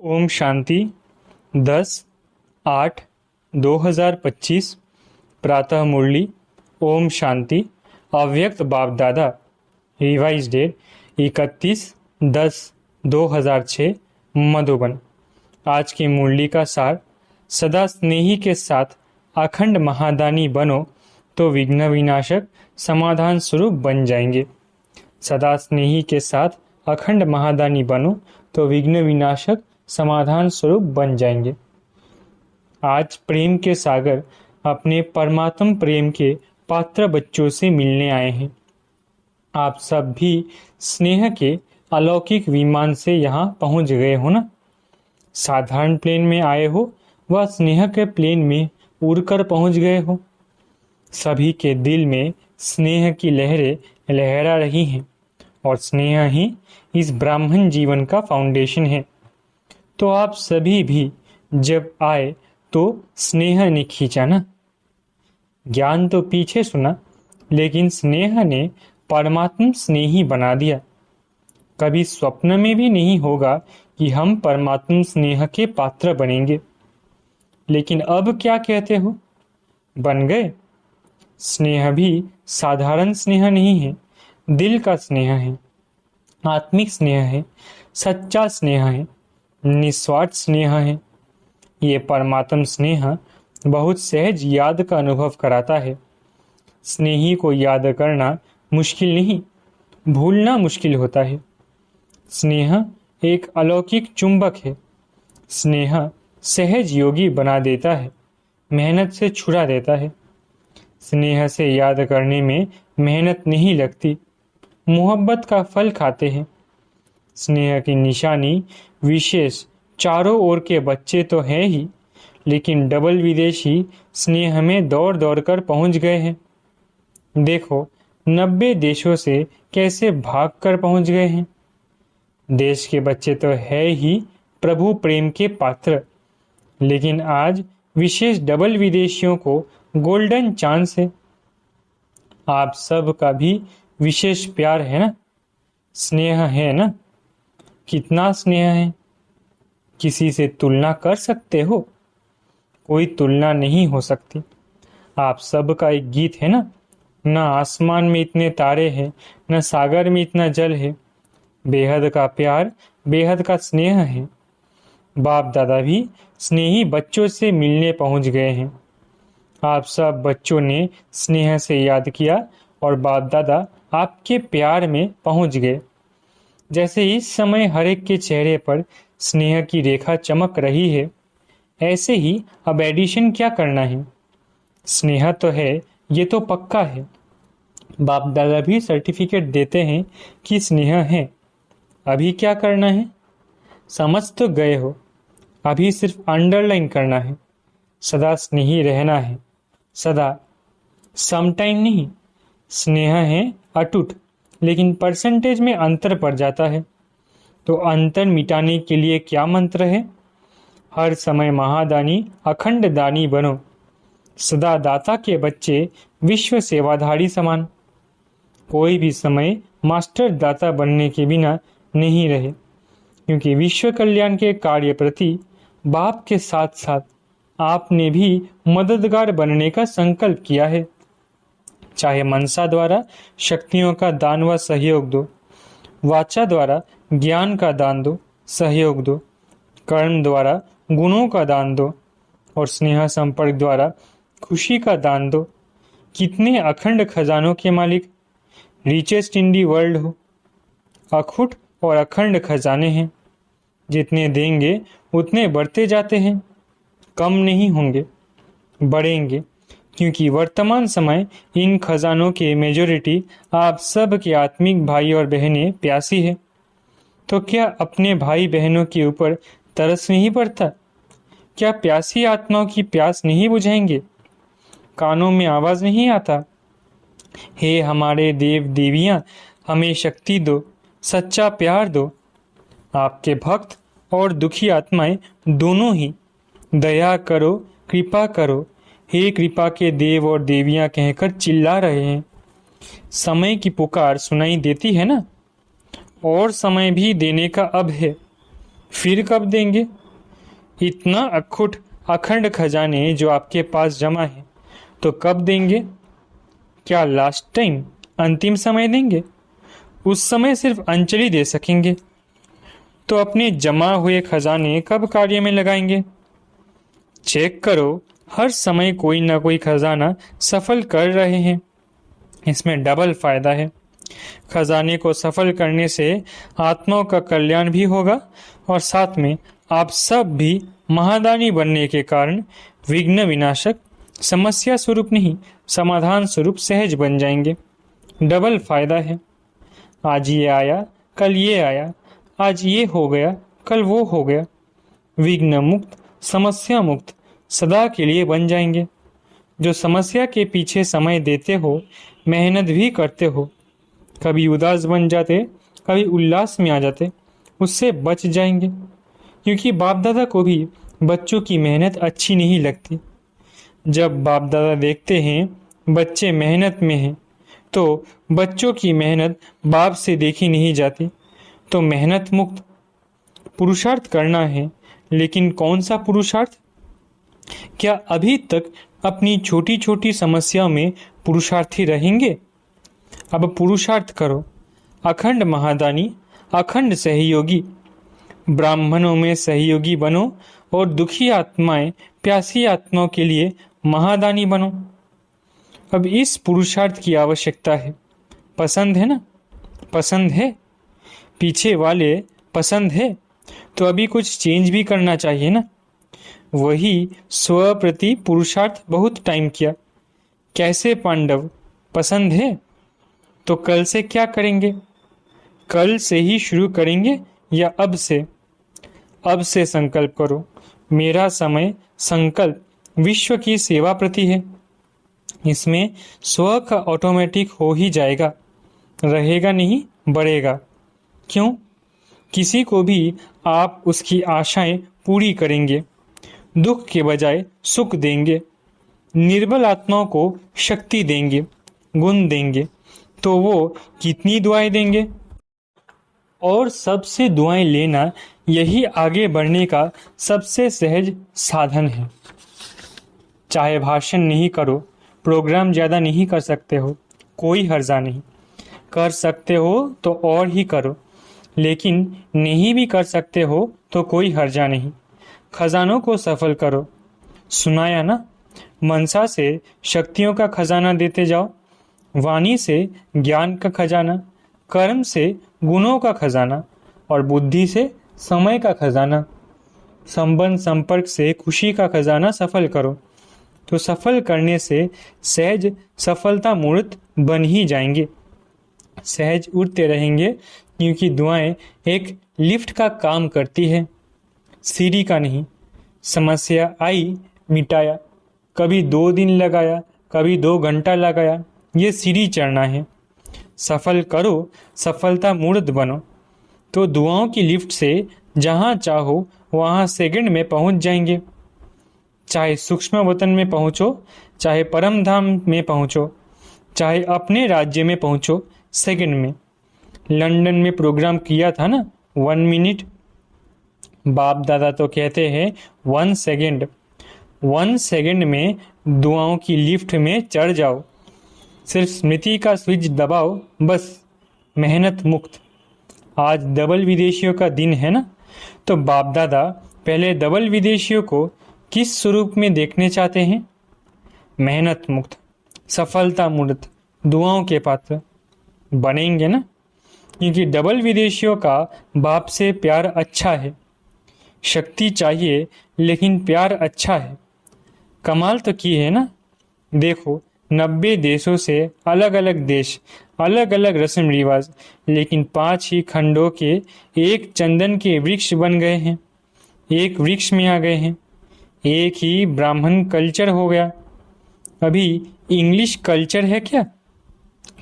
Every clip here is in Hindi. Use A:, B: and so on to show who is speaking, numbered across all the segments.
A: ओम शांति 10-8-2025 प्रातः मुरली। ओम शांति। अव्यक्त BapDada. Revise date 31-10-2006 Madhuban. आज की मुरली का सार: सदा स्नेही के साथ अखंड महादानी बनो तो विघ्न विनाशक समाधान स्वरूप बन जाएंगे। सदा स्नेही के साथ अखंड महादानी बनो तो विघ्न विनाशक समाधान स्वरूप बन जाएंगे। आज प्रेम के सागर अपने परमात्म प्रेम के पात्र बच्चों से मिलने आए हैं। आप सब भी स्नेह के अलौकिक विमान से यहाँ पहुँच गए हो ना। साधारण प्लेन में आए हो व स्नेह के प्लेन में उड़कर पहुँच गए हो। सभी के दिल में स्नेह की लहरें लहरा रही हैं और स्नेह ही इस ब्राह्मण जीवन का फाउंडेशन है। तो आप सभी भी जब आए तो स्नेह ने खींचा ना। ज्ञान तो पीछे सुना, लेकिन स्नेह ने परमात्म स्नेही बना दिया। कभी स्वप्न में भी नहीं होगा कि हम परमात्म स्नेह के पात्र बनेंगे, लेकिन अब क्या कहते हो, बन गए। स्नेह भी साधारण स्नेह नहीं है, दिल का स्नेह है, आत्मिक स्नेह है, सच्चा स्नेह है, निस्वार्थ स्नेह है। ये परमात्म स्नेह बहुत सहज याद का अनुभव कराता है। स्नेही को याद करना मुश्किल नहीं, भूलना मुश्किल होता है। स्नेह एक अलौकिक चुंबक है। स्नेह सहज योगी बना देता है, मेहनत से छुड़ा देता है। स्नेह से याद करने में मेहनत नहीं लगती, मोहब्बत का फल खाते हैं। स्नेह की निशानी विशेष चारों ओर के बच्चे तो हैं ही, लेकिन डबल विदेशी स्नेह में दौड़ दौड़ कर पहुंच गए हैं। देखो 90 देशों से कैसे भाग कर पहुंच गए हैं। देश के बच्चे तो है ही प्रभु प्रेम के पात्र, लेकिन आज विशेष डबल विदेशियों को गोल्डन चांस है। आप सब का भी विशेष प्यार है ना, स्नेह है ना। कितना स्नेह है, किसी से तुलना कर सकते हो? कोई तुलना नहीं हो सकती। आप सब का एक गीत है ना, न आसमान में इतने तारे हैं, न सागर में इतना जल है। बेहद का प्यार, बेहद का स्नेह है। बाप दादा भी स्नेही बच्चों से मिलने पहुंच गए हैं। आप सब बच्चों ने स्नेह से याद किया और बाप दादा आपके प्यार में पहुंच गए। जैसे इस समय हर एक के चेहरे पर स्नेह की रेखा चमक रही है, ऐसे ही अब एडिशन क्या करना है। स्नेह तो है, ये तो पक्का है। बाप दादा भी सर्टिफिकेट देते हैं कि स्नेह है। अभी क्या करना है, समझ तो गए हो। अभी सिर्फ अंडरलाइन करना है। सदा स्नेही रहना है, सदा, समटाइम नहीं। स्नेह है अटूट, लेकिन परसेंटेज में अंतर पड़ जाता है। तो अंतर मिटाने के लिए क्या मंत्र है? हर समय महादानी अखंड दानी बनो, सदा दाता के बच्चे विश्व सेवाधारी समान। कोई भी समय मास्टर दाता बनने के बिना नहीं रहे, क्योंकि विश्व कल्याण के कार्य प्रति बाप के साथ साथ आपने भी मददगार बनने का संकल्प किया है। चाहे मनसा द्वारा शक्तियों का दान व सहयोग दो, वाचा द्वारा ज्ञान का दान दो, सहयोग दो, कर्म द्वारा गुणों का दान दो और स्नेह संपर्क द्वारा खुशी का दान दो। कितने अखंड खजानों के मालिक, रिचेस्ट इन दी वर्ल्ड हो। अखुट और अखंड खजाने हैं। जितने देंगे उतने बढ़ते जाते हैं, कम नहीं होंगे, बढ़ेंगे। क्योंकि वर्तमान समय इन खजानों की मेजॉरिटी आप सब के आत्मिक भाई और बहनें प्यासी है। तो क्या अपने भाई बहनों के ऊपर तरस नहीं पड़ता? क्या प्यासी आत्माओं की प्यास नहीं बुझाएंगे? कानों में आवाज नहीं आता, हे हमारे देव देवियां, हमें शक्ति दो, सच्चा प्यार दो। आपके भक्त और दुखी आत्माएं दोनों ही दया करो, कृपा करो, हे कृपा के देव और देवियां कहकर चिल्ला रहे हैं। समय की पुकार सुनाई देती है ना, और समय भी देने का अब है। फिर कब देंगे? इतना अखुट अखंड खजाने जो आपके पास जमा है, तो कब देंगे? क्या लास्ट टाइम, अंतिम समय देंगे? उस समय सिर्फ अंजलि दे सकेंगे, तो अपने जमा हुए खजाने कब कार्य में लगाएंगे? चेक करो, हर समय कोई ना कोई खजाना सफल कर रहे हैं। इसमें डबल फायदा है। खजाने को सफल करने से आत्माओं का कल्याण भी होगा और साथ में आप सब भी महादानी बनने के कारण विघ्न विनाशक, समस्या स्वरूप नहीं समाधान स्वरूप सहज बन जाएंगे। डबल फायदा है। आज ये आया, कल ये आया, आज ये हो गया, कल वो हो गया। विघ्न मुक्त, समस्या मुक्त सदा के लिए बन जाएंगे। जो समस्या के पीछे समय देते हो, मेहनत भी करते हो, कभी उदास बन जाते, कभी उल्लास में आ जाते, उससे बच जाएंगे। क्योंकि बाप दादा को भी बच्चों की मेहनत अच्छी नहीं लगती। जब बाप दादा देखते हैं बच्चे मेहनत में हैं, तो बच्चों की मेहनत बाप से देखी नहीं जाती। तो मेहनत मुक्त पुरुषार्थ करना है, लेकिन कौन सा पुरुषार्थ? क्या अभी तक अपनी छोटी छोटी समस्याओं में पुरुषार्थी रहेंगे? अब पुरुषार्थ करो। अखंड महादानी, अखंड सहयोगी, ब्राह्मणों में सहयोगी बनो और दुखी आत्माएं, प्यासी आत्माओं के लिए महादानी बनो। अब इस पुरुषार्थ की आवश्यकता है। पसंद है ना? पसंद है? पीछे वाले पसंद है? तो अभी कुछ चेंज भी करना चाहिए ना। वही स्व प्रति पुरुषार्थ बहुत टाइम किया। कैसे पांडव? पसंद है? तो कल से क्या करेंगे? कल से ही शुरू करेंगे या अब से? अब से संकल्प करो। मेरा समय संकल्प विश्व की सेवा प्रति है। इसमें स्व का ऑटोमेटिक हो ही जाएगा, रहेगा नहीं, बढ़ेगा। क्यों? किसी को भी आप उसकी आशाएं पूरी करेंगे, दुख के बजाय सुख देंगे, निर्बल आत्माओं को शक्ति देंगे, गुण देंगे, तो वो कितनी दुआएं देंगे? और सबसे दुआएं लेना यही आगे बढ़ने का सबसे सहज साधन है। चाहे भाषण नहीं करो, प्रोग्राम ज़्यादा नहीं कर सकते हो, कोई हर्जा नहीं। कर सकते हो तो और ही करो, लेकिन नहीं भी कर सकते हो तो कोई हर्जा नहीं। खजानों को सफल करो। सुनाया ना? मनसा से शक्तियों का खजाना देते जाओ, वाणी से ज्ञान का खजाना, कर्म से गुणों का खजाना और बुद्धि से समय का खजाना, संबंध संपर्क से खुशी का खजाना सफल करो। तो सफल करने से सहज सफलता मूर्त बन ही जाएंगे। सहज उड़ते रहेंगे, क्योंकि दुआएं एक लिफ्ट का काम करती है, सीढ़ी का नहीं। समस्या आई, मिटाया, कभी 2 दिन लगाया, कभी 2 घंटा लगाया, ये सीढ़ी चढ़ना है। सफल करो, सफलता मूर्त बनो, तो दुआओं की लिफ्ट से जहाँ चाहो वहाँ सेकंड में पहुँच जाएंगे। चाहे सूक्ष्म वतन में पहुँचो, चाहे परम धाम में पहुँचो, चाहे अपने राज्य में पहुँचो, सेकंड में। लंदन में प्रोग्राम किया था ना 1 मिनट, बाप दादा तो कहते हैं 1 सेकंड। 1 सेकंड में दुआओं की लिफ्ट में चढ़ जाओ। सिर्फ स्मृति का स्विच दबाओ, बस। मेहनत मुक्त। आज डबल विदेशियों का दिन है ना, तो बाप दादा पहले डबल विदेशियों को किस स्वरूप में देखने चाहते हैं? मेहनत मुक्त, सफलता मूर्त, दुआओं के पात्र बनेंगे ना। क्योंकि डबल विदेशियों का बाप से प्यार अच्छा है। शक्ति चाहिए, लेकिन प्यार अच्छा है। कमाल तो की है ना। देखो, 90 देशों से अलग अलग देश, अलग अलग रस्म रिवाज, लेकिन 5 ही खंडों के एक चंदन के वृक्ष बन गए हैं। एक वृक्ष में आ गए हैं। एक ही ब्राह्मण कल्चर हो गया। अभी इंग्लिश कल्चर है क्या?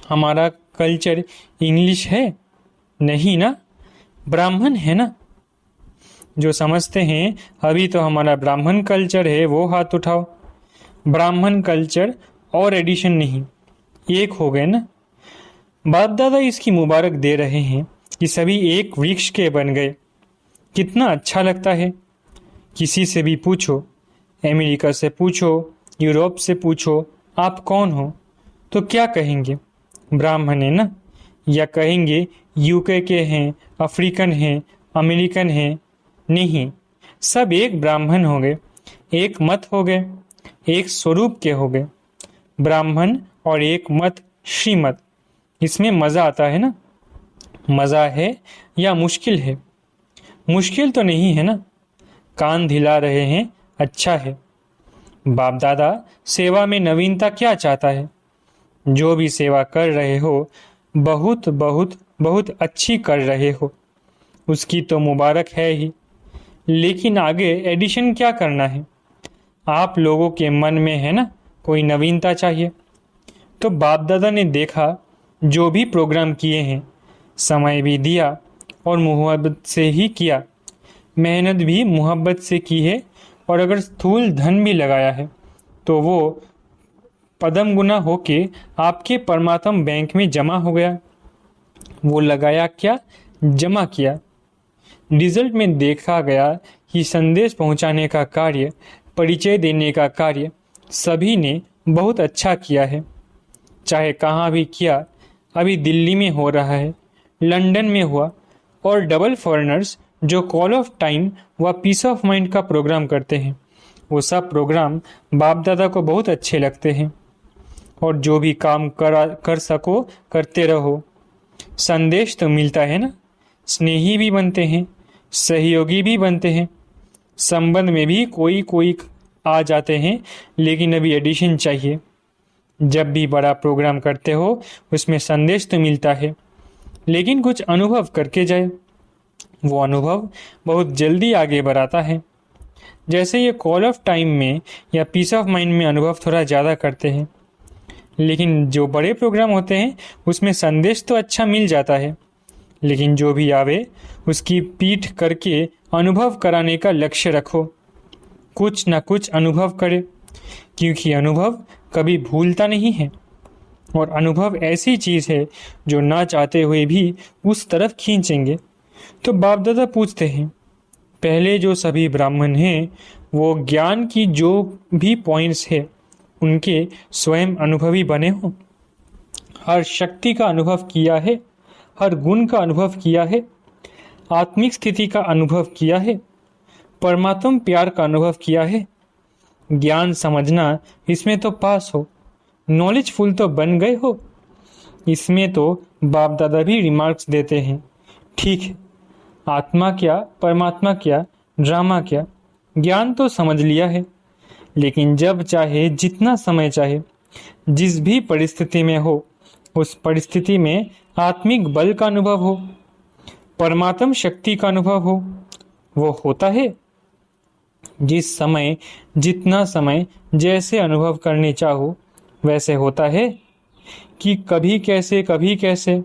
A: हमारा कल्चर इंग्लिश है? नहीं ना, ब्राह्मण है ना। जो समझते हैं अभी तो हमारा ब्राह्मण कल्चर है, वो हाथ उठाओ। ब्राह्मण कल्चर और एडिशन नहीं, एक हो गए ना। बाप दादा इसकी मुबारक दे रहे हैं कि सभी एक वृक्ष के बन गए। कितना अच्छा लगता है। किसी से भी पूछो, अमेरिका से पूछो, यूरोप से पूछो, आप कौन हो, तो क्या कहेंगे? ब्राह्मण है ना। या कहेंगे यूके के हैं, अफ्रीकन हैं, अमेरिकन हैं? नहीं, सब एक ब्राह्मण हो गए, एक मत हो गए, एक स्वरूप के हो गए। ब्राह्मण और एक मत, श्रीमत। इसमें मजा आता है ना। मजा है या मुश्किल है? मुश्किल तो नहीं है ना। कान धिला रहे हैं, अच्छा है। बाप दादा सेवा में नवीनता क्या चाहता है? जो भी सेवा कर रहे हो, बहुत बहुत बहुत अच्छी कर रहे हो, उसकी तो मुबारक है ही। लेकिन आगे एडिशन क्या करना है? आप लोगों के मन में है ना कोई नवीनता चाहिए। तो बाप दादा ने देखा, जो भी प्रोग्राम किए हैं, समय भी दिया और मोहब्बत से ही किया। मेहनत भी मोहब्बत से की है, और अगर स्थूल धन भी लगाया है तो वो पदम गुना होके आपके परमात्म बैंक में जमा हो गया। वो लगाया क्या? जमा किया। रिजल्ट में देखा गया कि संदेश पहुंचाने का कार्य, परिचय देने का कार्य सभी ने बहुत अच्छा किया है। चाहे कहाँ भी किया, अभी दिल्ली में हो रहा है, लंदन में हुआ, और डबल फॉरेनर्स जो कॉल ऑफ टाइम व पीस ऑफ माइंड का प्रोग्राम करते हैं, वो सब प्रोग्राम बाप दादा को बहुत अच्छे लगते हैं। और जो भी काम कर सको करते रहो। संदेश तो मिलता है ना, स्नेही भी बनते हैं, सहयोगी भी बनते हैं, संबंध में भी कोई कोई आ जाते हैं। लेकिन अभी एडिशन चाहिए। जब भी बड़ा प्रोग्राम करते हो उसमें संदेश तो मिलता है, लेकिन कुछ अनुभव करके जाए। वो अनुभव बहुत जल्दी आगे बढ़ाता है। जैसे ये कॉल ऑफ टाइम में या पीस ऑफ माइंड में अनुभव थोड़ा ज़्यादा करते हैं, लेकिन जो बड़े प्रोग्राम होते हैं उसमें संदेश तो अच्छा मिल जाता है, लेकिन जो भी आवे उसकी पीठ करके अनुभव कराने का लक्ष्य रखो। कुछ ना कुछ अनुभव करे, क्योंकि अनुभव कभी भूलता नहीं है। और अनुभव ऐसी चीज़ है जो ना चाहते हुए भी उस तरफ खींचेंगे। तो बाप दादा पूछते हैं, पहले जो सभी ब्राह्मण हैं वो ज्ञान की जो भी पॉइंट्स है उनके स्वयं अनुभवी बने हो। हर शक्ति का अनुभव किया है, हर गुण का अनुभव किया है, आत्मिक स्थिति का अनुभव किया है, परमात्म प्यार का अनुभव किया है। ज्ञान समझना, इसमें तो पास हो, नॉलेजफुल तो बन गए हो। इसमें तो बाप दादा भी रिमार्क्स देते हैं, ठीक है, आत्मा क्या, परमात्मा क्या, ड्रामा क्या, ज्ञान तो समझ लिया है, लेकिन जब चाहे, जितना समय चाहे, जिस भी परिस्थिति में हो, उस परिस्थिति में आत्मिक बल का अनुभव हो, परमात्म शक्ति का अनुभव हो, वो होता है। जिस समय, जितना समय, जैसे अनुभव करने चाहो वैसे होता है कि कभी कैसे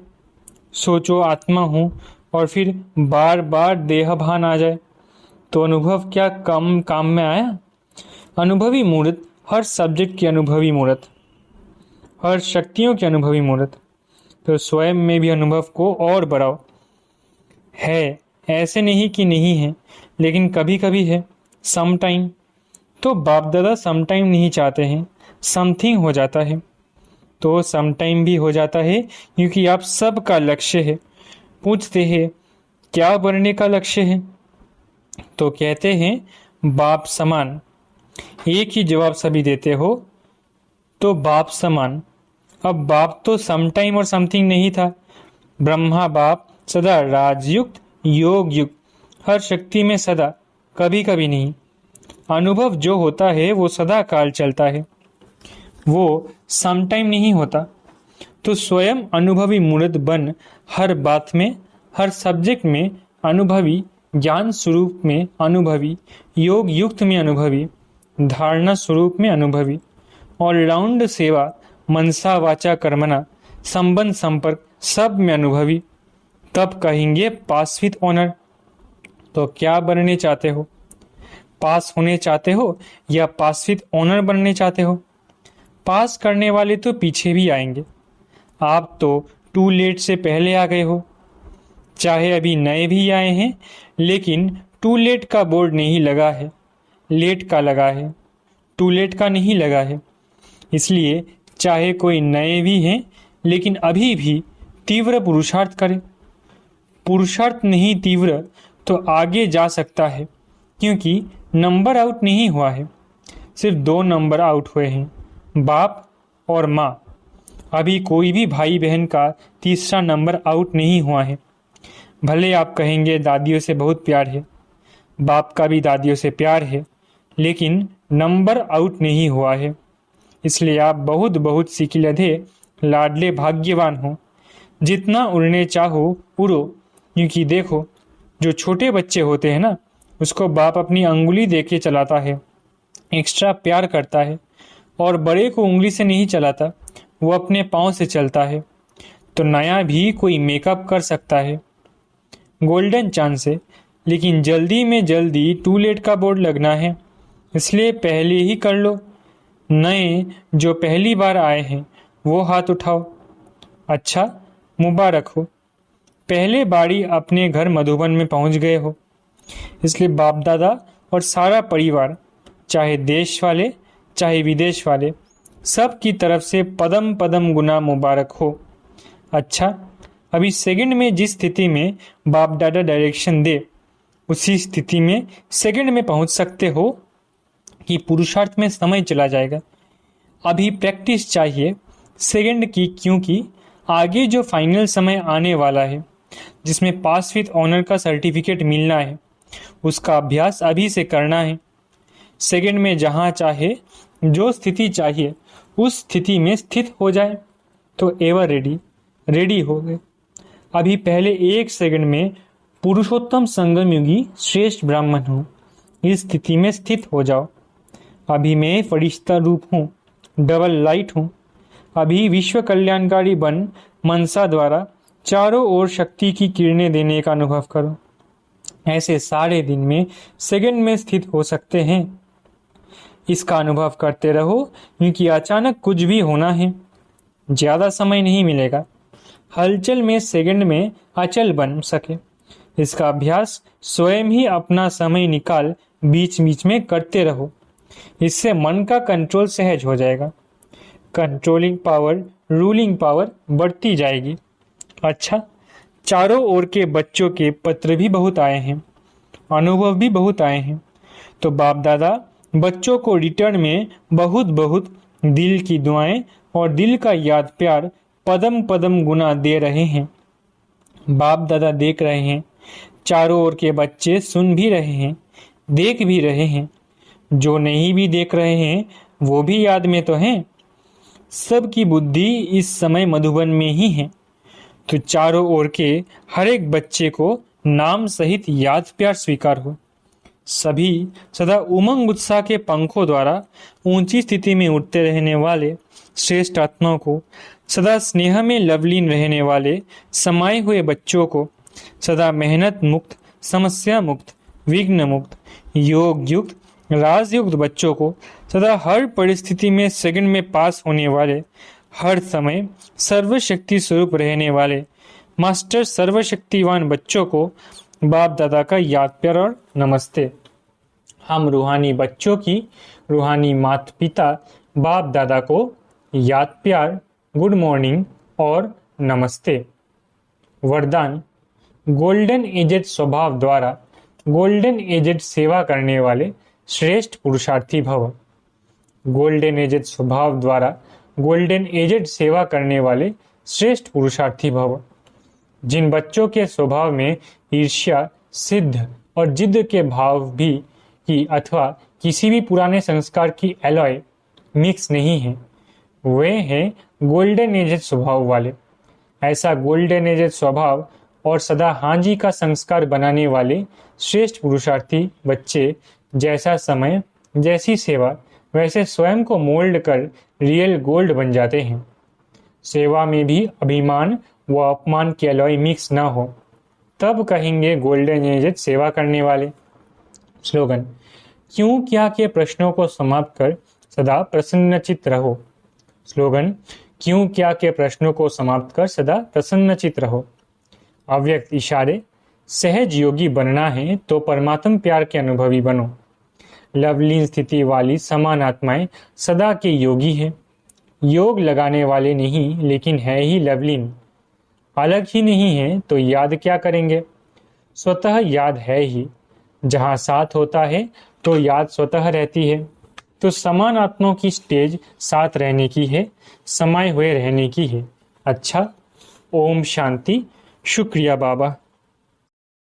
A: सोचो आत्मा हूँ और फिर बार बार देह भान आ जाए, तो अनुभव क्या कम काम में आया? अनुभवी मूर्त, हर सब्जेक्ट की अनुभवी मूर्त, हर शक्तियों की अनुभवी मूर्त। तो स्वयं में भी अनुभव को और बढ़ाओ। है, ऐसे नहीं कि नहीं है, लेकिन कभी कभी है, सम टाइम। तो बाप दादा सम टाइम नहीं चाहते हैं, समथिंग हो जाता है। तो सम टाइम भी हो जाता है, क्योंकि आप सबका लक्ष्य है। पूछते हैं क्या बनने का लक्ष्य है, तो कहते हैं बाप समान। एक ही जवाब सभी देते हो, तो बाप समान। अब बाप तो सम टाइम और समथिंग नहीं था। ब्रह्मा बाप सदा राजयुक्त, योग युक्त, हर शक्ति में सदा, कभी कभी नहीं। अनुभव जो होता है वो सदा काल चलता है, वो सम टाइम नहीं होता। तो स्वयं अनुभवी मूर्त बन, हर बात में, हर सब्जेक्ट में अनुभवी, ज्ञान स्वरूप में अनुभवी, योग युक्त में अनुभवी, धारणा स्वरूप में अनुभवी, ऑलराउंड सेवा, मनसा वाचा कर्मणा, संबंध संपर्क सब में अनुभवी। तब कहेंगे पास विद ऑनर। तो क्या बनने चाहते हो? पास होने चाहते हो या पास विद ऑनर बनने चाहते हो? पास करने वाले तो पीछे भी आएंगे। आप तो टू लेट से पहले आ गए हो। चाहे अभी नए भी आए हैं, लेकिन टू लेट का बोर्ड नहीं लगा है, लेट का लगा है, टू लेट का नहीं लगा है। इसलिए चाहे कोई नए भी हैं, लेकिन अभी भी तीव्र पुरुषार्थ करें। पुरुषार्थ नहीं तीव्र तो आगे जा सकता है, क्योंकि नंबर आउट नहीं हुआ है। सिर्फ 2 नंबर आउट हुए हैं, बाप और माँ। अभी कोई भी भाई बहन का तीसरा नंबर आउट नहीं हुआ है। भले आप कहेंगे दादियों से बहुत प्यार है, बाप का भी दादियों से प्यार है, लेकिन नंबर आउट नहीं हुआ है। इसलिए आप बहुत बहुत सिकिलधे लाडले भाग्यवान हो। जितना उड़ने चाहो उड़ो, क्योंकि देखो जो छोटे बच्चे होते हैं ना, उसको बाप अपनी अंगुली दे के चलाता है, एक्स्ट्रा प्यार करता है। और बड़े को उंगली से नहीं चलाता, वो अपने पाँव से चलता है। तो नया भी कोई मेकअप कर सकता है गोल्डन चांस है, लेकिन जल्दी में जल्दी टू लेट का बोर्ड लगना है, इसलिए पहले ही कर लो। नए जो पहली बार आए हैं वो हाथ उठाओ। अच्छा, मुबारक हो, पहले बारी अपने घर मधुबन में पहुंच गए हो। इसलिए बाप दादा और सारा परिवार, चाहे देश वाले चाहे विदेश वाले, सब की तरफ से पदम पदम गुना मुबारक हो। अच्छा, अभी सेकंड में जिस स्थिति में बाप दादा डायरेक्शन दे, उसी स्थिति में सेकंड में पहुंच सकते हो कि पुरुषार्थ में समय चला जाएगा। अभी प्रैक्टिस चाहिए सेकंड की, क्योंकि आगे जो फाइनल समय आने वाला है, जिसमें पास विद ऑनर का सर्टिफिकेट मिलना है, उसका अभ्यास अभी से करना है। सेकंड में जहां चाहे जो स्थिति चाहिए उस स्थिति में स्थित हो जाए तो एवर रेडी हो गए। अभी पहले 1 सेकंड में पुरुषोत्तम संगम युगी श्रेष्ठ ब्राह्मण हूँ, इस स्थिति में स्थित हो जाओ। अभी मैं फरिश्ता रूप हूँ, डबल लाइट हूँ। अभी विश्व कल्याणकारी बन मनसा द्वारा चारों ओर शक्ति की किरणें देने का अनुभव करो। ऐसे सारे दिन में सेकंड में स्थित हो सकते हैं। इसका अनुभव करते रहो, क्योंकि अचानक कुछ भी होना है, ज्यादा समय नहीं मिलेगा। हलचल में सेकंड में अचल बन सके, इसका अभ्यास स्वयं ही अपना समय निकाल बीच बीच में करते रहो। इससे मन का कंट्रोल सहज हो जाएगा, कंट्रोलिंग पावर, रूलिंग पावर बढ़ती जाएगी। अच्छा, चारों ओर के बच्चों के पत्र भी बहुत आए हैं, अनुभव भी बहुत आए हैं। तो बाप दादा बच्चों को रिटर्न में बहुत बहुत दिल की दुआएं और दिल का याद प्यार पदम पदम गुना दे रहे हैं। बाप दादा देख रहे हैं, चारों ओर के बच्चे सुन भी रहे हैं, देख भी रहे हैं। जो नहीं भी देख रहे हैं वो भी याद में तो हैं। सबकी बुद्धि इस समय मधुबन में ही है। तो चारों ओर के हर एक बच्चे को नाम सहित याद प्यार स्वीकार हो। सभी सदा उमंग उत्साह के पंखों द्वारा ऊंची स्थिति में उड़ते रहने वाले श्रेष्ठ आत्माओं को, सदा स्नेह में लवलीन रहने वाले समाये हुए बच्चों को, सदा मेहनत मुक्त, समस्या मुक्त, विघ्न मुक्त, योग युक्त, राजयुक्त बच्चों को, सदा हर परिस्थिति में सेकंड में पास होने वाले, हर समय सर्वशक्ति स्वरूप रहने वाले मास्टर सर्वशक्तिवान बच्चों को बाप दादा का याद प्यार और नमस्ते। हम रूहानी बच्चों की, रूहानी माता पिता बाप दादा को याद प्यार, गुड मॉर्निंग और नमस्ते। वरदान: गोल्डन एजेड स्वभाव द्वारा गोल्डन एजेड सेवा करने वाले श्रेष्ठ पुरुषार्थी भव। गोल्डन एजेड स्वभाव द्वारा गोल्डन एजेड सेवा करने वाले श्रेष्ठ पुरुषार्थी भव। जिन बच्चों के स्वभाव में ईर्ष्या, सिद्ध और जिद्द के भाव भी की अथवा किसी भी पुराने संस्कार की एलॉय मिक्स नहीं है, वे हैं गोल्डन एजेड स्वभाव वाले। ऐसा गोल्डन एजेड स्वभाव और सदा हांजी का संस्कार बनाने वाले श्रेष्ठ पुरुषार्थी बच्चे जैसा समय, जैसी सेवा, वैसे स्वयं को मोल्ड कर रियल गोल्ड बन जाते हैं। सेवा में भी अभिमान व अपमान के अलॉय मिक्स ना हो, तब कहेंगे गोल्डन एजेड सेवा करने वाले। स्लोगन: क्यों क्या के प्रश्नों को समाप्त कर सदा प्रसन्नचित्त रहो। स्लोगन: क्यों क्या के प्रश्नों को समाप्त कर सदा प्रसन्नचित्त रहो। अव्यक्त इशारे, सहज योगी बनना है तो परमात्म प्यार के अनुभवी बनो। लवलीन स्थिति वाली समान आत्माएं सदा के योगी हैं। योग लगाने वाले नहीं लेकिन है ही लवलीन। अलग ही नहीं है तो याद क्या करेंगे? स्वतः याद है ही। जहां साथ होता है तो याद स्वतः रहती है। तो समान आत्माओं की स्टेज साथ रहने की है, समाये हुए रहने की है। अच्छा, ओम शांति। शुक्रिया बाबा।